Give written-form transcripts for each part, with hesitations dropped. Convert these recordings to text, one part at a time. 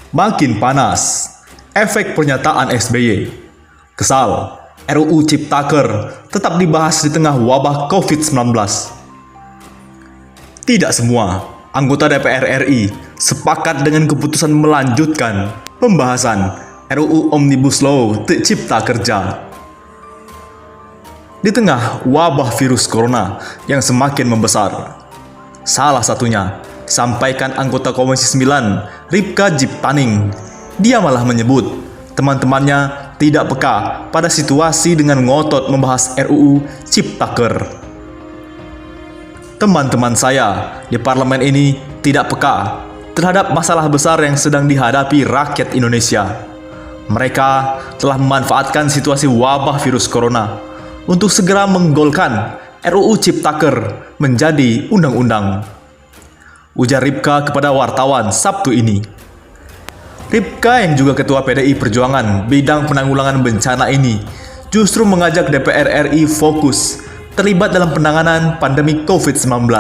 Makin panas, efek pernyataan SBY. Kesal, RUU Ciptaker tetap dibahas di tengah wabah COVID-19. Tidak semua anggota DPR RI sepakat dengan keputusan melanjutkan pembahasan RUU Omnibus Law Cipta Kerja. Di tengah wabah virus corona yang semakin membesar, salah satunya disampaikan anggota Komisi 9 Ripka Jiptaning. Dia malah menyebut teman-temannya tidak peka pada situasi dengan ngotot membahas RUU Ciptaker. Teman-teman saya di parlemen ini tidak peka terhadap masalah besar yang sedang dihadapi rakyat Indonesia. Mereka telah memanfaatkan situasi wabah virus corona untuk segera menggolkan RUU Ciptaker menjadi undang-undang, ujar Ripka kepada wartawan Sabtu ini. Ripka yang juga ketua PDI Perjuangan bidang penanggulangan bencana ini justru mengajak DPR RI fokus terlibat dalam penanganan pandemi COVID-19.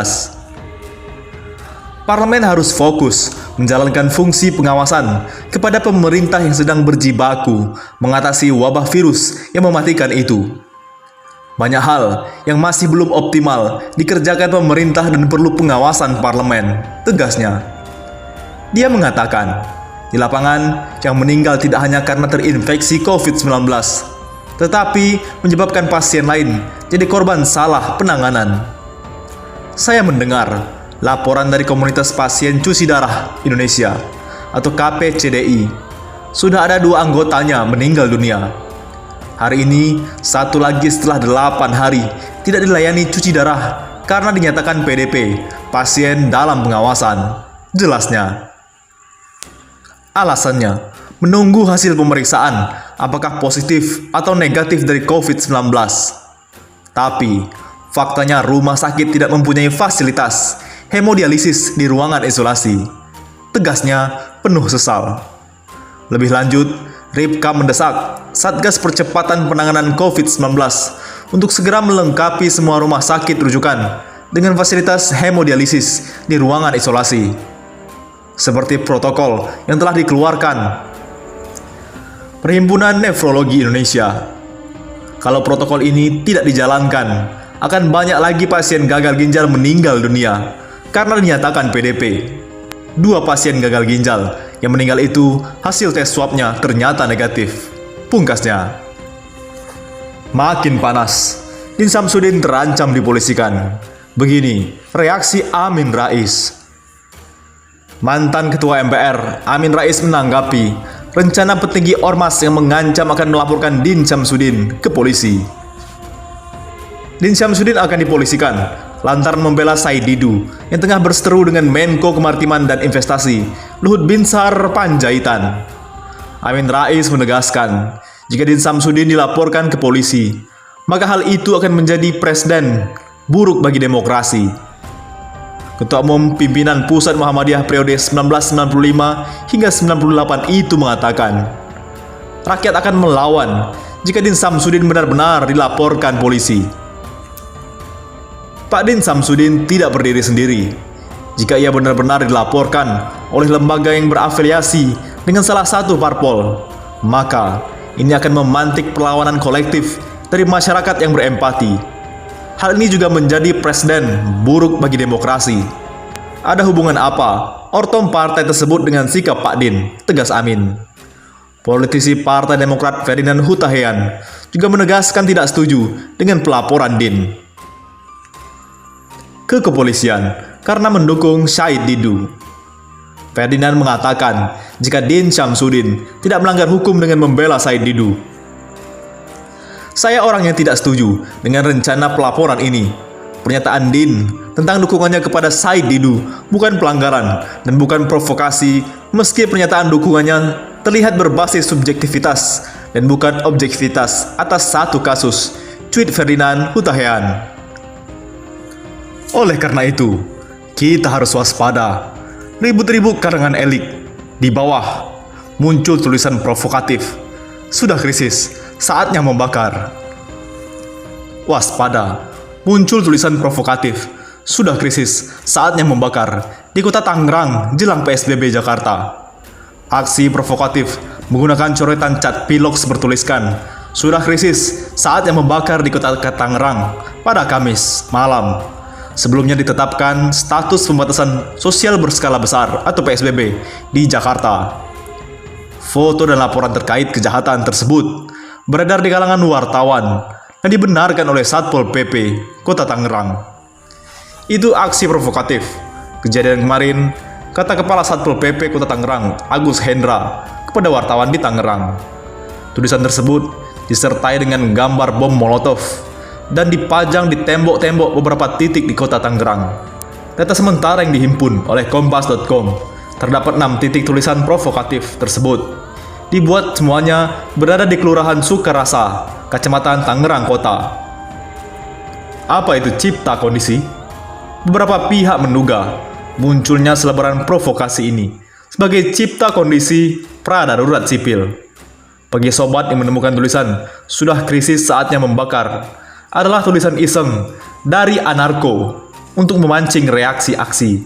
Parlemen harus fokus menjalankan fungsi pengawasan kepada pemerintah yang sedang berjibaku mengatasi wabah virus yang mematikan itu. Banyak hal yang masih belum optimal dikerjakan pemerintah dan perlu pengawasan parlemen, tegasnya. Dia mengatakan, di lapangan yang meninggal tidak hanya karena terinfeksi COVID-19, tetapi menyebabkan pasien lain jadi korban salah penanganan. Saya mendengar laporan dari Komunitas Pasien Cuci Darah Indonesia atau KPCDI. Sudah ada 2 anggotanya meninggal dunia. Hari ini, satu lagi setelah 8 hari tidak dilayani cuci darah karena dinyatakan PDP, pasien dalam pengawasan. Jelasnya, alasannya menunggu hasil pemeriksaan apakah positif atau negatif dari COVID-19. Tapi, faktanya rumah sakit tidak mempunyai fasilitas hemodialisis di ruangan isolasi. Tegasnya penuh sesal. Lebih lanjut, Ripka mendesak Satgas Percepatan Penanganan COVID-19 untuk segera melengkapi semua rumah sakit rujukan dengan fasilitas hemodialisis di ruangan isolasi, seperti protokol yang telah dikeluarkan Perhimpunan Nefrologi Indonesia. Kalau protokol ini tidak dijalankan, akan banyak lagi pasien gagal ginjal meninggal dunia karena dinyatakan PDP. 2 pasien gagal ginjal yang meninggal itu hasil tes swabnya ternyata negatif, pungkasnya. Makin panas, Din Samsudin terancam dipolisikan. Begini reaksi Amin Rais. Mantan Ketua MPR Amin Rais menanggapi rencana petinggi Ormas yang mengancam akan melaporkan Din Samsudin ke polisi. Din Samsudin akan dipolisikan lantaran membela Said Didu yang tengah berseteru dengan Menko Kemaritiman dan Investasi Luhut Binsar Panjaitan. Amin Rais menegaskan, jika Din Samsudin dilaporkan ke polisi, maka hal itu akan menjadi presiden buruk bagi demokrasi. Ketua Umum Pimpinan Pusat Muhammadiyah periode 1995 hingga 98 itu mengatakan, rakyat akan melawan jika Din Samsudin benar-benar dilaporkan polisi. Pak Din Samsudin tidak berdiri sendiri. Jika ia benar-benar dilaporkan oleh lembaga yang berafiliasi dengan salah satu parpol, maka ini akan memantik perlawanan kolektif dari masyarakat yang berempati. Hal ini juga menjadi presiden buruk bagi demokrasi. Ada hubungan apa ortom partai tersebut dengan sikap Pak Din, tegas Amin. Politisi Partai Demokrat Ferdinand Hutahian juga menegaskan tidak setuju dengan pelaporan Din ke kepolisian karena mendukung Said Didu. Ferdinand mengatakan jika Din Samsudin tidak melanggar hukum dengan membela Said Didu. Saya orang yang tidak setuju dengan rencana pelaporan ini. Pernyataan Din tentang dukungannya kepada Said Didu bukan pelanggaran dan bukan provokasi, meski pernyataan dukungannya terlihat berbasis subjektivitas dan bukan objektivitas atas satu kasus, tweet Ferdinand Hutahian. Oleh karena itu, kita harus waspada. Ribut-ribut karangan elit. Di bawah muncul tulisan provokatif. Sudah krisis, saatnya membakar. Waspada, muncul tulisan provokatif. Sudah krisis, saatnya membakar. Di kota Tangerang, jelang PSBB Jakarta. Aksi provokatif menggunakan coretan cat pilox bertuliskan, "Sudah krisis, saatnya membakar di kota Tangerang" pada Kamis malam. Sebelumnya ditetapkan status pembatasan sosial berskala besar atau PSBB di Jakarta. Foto dan laporan terkait kejahatan tersebut beredar di kalangan wartawan dan dibenarkan oleh Satpol PP Kota Tangerang. Itu aksi provokatif. Kejadian kemarin, kata Kepala Satpol PP Kota Tangerang, Agus Hendra, kepada wartawan di Tangerang. Tulisan tersebut disertai dengan gambar bom Molotov dan dipajang di tembok-tembok beberapa titik di Kota Tangerang. Data sementara yang dihimpun oleh Kompas.com, terdapat 6 titik tulisan provokatif tersebut. Dibuat semuanya berada di Kelurahan Sukarasa, Kecamatan Tangerang Kota. Apa itu cipta kondisi? Beberapa pihak menduga munculnya selebaran provokasi ini sebagai cipta kondisi pra-darurat sipil. Bagi sobat yang menemukan tulisan "Sudah krisis saatnya membakar" adalah tulisan iseng dari anarko untuk memancing reaksi aksi.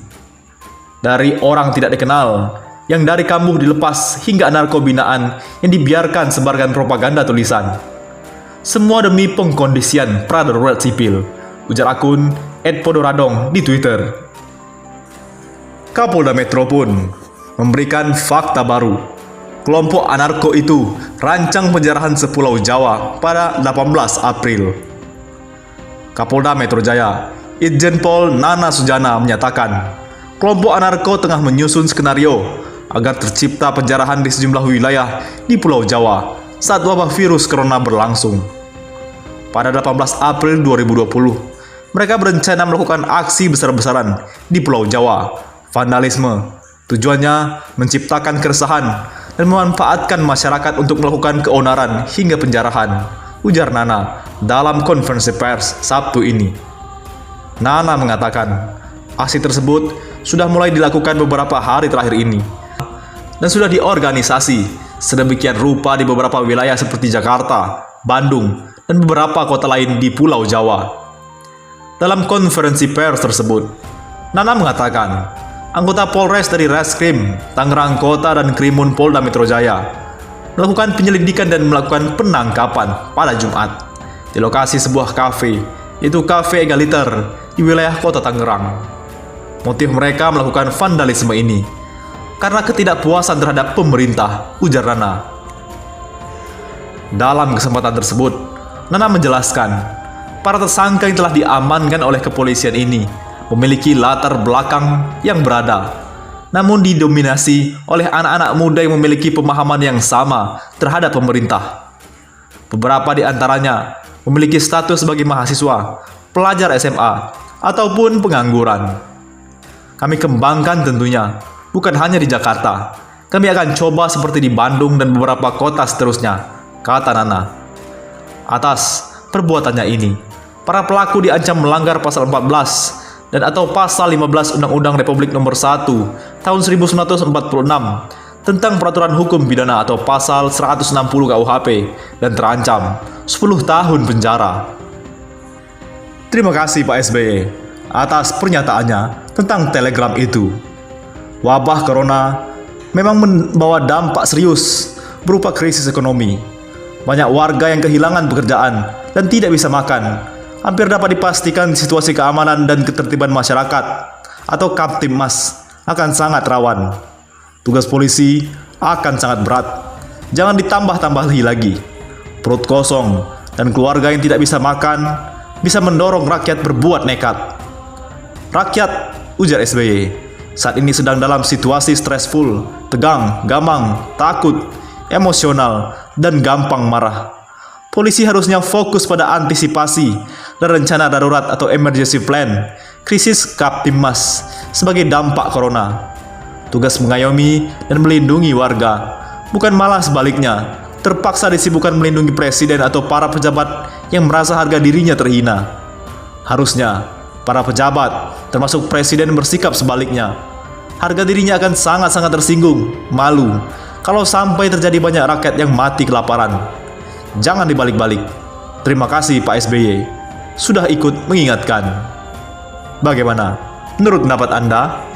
Dari orang tidak dikenal yang dari kambuh dilepas hingga anarko binaan yang dibiarkan sebarkan propaganda tulisan. Semua demi pengkondisian pra-darurat sipil, ujar akun @podoradong di Twitter. Kapolda Metro pun memberikan fakta baru. Kelompok anarko itu rancang penjarahan sepulau Jawa pada 18 April. Kapolda Metro Jaya, Irjen Pol Nana Sujana menyatakan, kelompok anarko tengah menyusun skenario agar tercipta penjarahan di sejumlah wilayah di Pulau Jawa saat wabah virus corona berlangsung. Pada 18 April 2020, mereka berencana melakukan aksi besar-besaran di Pulau Jawa, vandalisme. Tujuannya menciptakan keresahan dan memanfaatkan masyarakat untuk melakukan keonaran hingga penjarahan, ujar Nana dalam konferensi pers Sabtu ini. Nana mengatakan, aksi tersebut sudah mulai dilakukan beberapa hari terakhir ini dan sudah diorganisasi sedemikian rupa di beberapa wilayah seperti Jakarta, Bandung, dan beberapa kota lain di Pulau Jawa. Dalam konferensi pers tersebut, Nana mengatakan, anggota Polres dari Reskrim, Tangerang Kota dan Krimun Polda Metro Jaya melakukan penyelidikan dan melakukan penangkapan pada Jumat di lokasi sebuah kafe, yaitu Cafe Egaliter di wilayah Kota Tangerang. Motif mereka melakukan vandalisme ini karena ketidakpuasan terhadap pemerintah, ujar Nana. Dalam kesempatan tersebut, Nana menjelaskan, para tersangka yang telah diamankan oleh kepolisian ini memiliki latar belakang yang berada, namun didominasi oleh anak-anak muda yang memiliki pemahaman yang sama terhadap pemerintah. Beberapa di antaranya memiliki status sebagai mahasiswa, pelajar SMA, ataupun pengangguran. Kami kembangkan tentunya, bukan hanya di Jakarta. Kami akan coba seperti di Bandung dan beberapa kota seterusnya, kata Nana. Atas perbuatannya ini, para pelaku diancam melanggar pasal 14 dan atau pasal 15 Undang-Undang Republik Nomor 1 Tahun 1946 tentang peraturan hukum pidana atau pasal 160 KUHP dan terancam 10 tahun penjara. Terima kasih Pak SBY atas pernyataannya tentang Telegram itu. Wabah corona memang membawa dampak serius berupa krisis ekonomi. Banyak warga yang kehilangan pekerjaan dan tidak bisa makan. Hampir dapat dipastikan situasi keamanan dan ketertiban masyarakat atau Kamtibmas akan sangat rawan. Tugas polisi akan sangat berat. Jangan ditambah-tambahi lagi. Perut kosong dan keluarga yang tidak bisa makan bisa mendorong rakyat berbuat nekat. Rakyat, ujar SBY, saat ini sedang dalam situasi stresful, tegang, gamang, takut, emosional, dan gampang marah. Polisi harusnya fokus pada antisipasi dan rencana darurat atau emergency plan krisis Kamtibmas sebagai dampak corona. Tugas mengayomi dan melindungi warga, bukan malah sebaliknya, terpaksa disibukkan melindungi presiden atau para pejabat yang merasa harga dirinya terhina. Harusnya, para pejabat, termasuk presiden bersikap sebaliknya. Harga dirinya akan sangat-sangat tersinggung, malu, kalau sampai terjadi banyak rakyat yang mati kelaparan. Jangan dibalik-balik. Terima kasih Pak SBY sudah ikut mengingatkan. Bagaimana menurut pendapat Anda?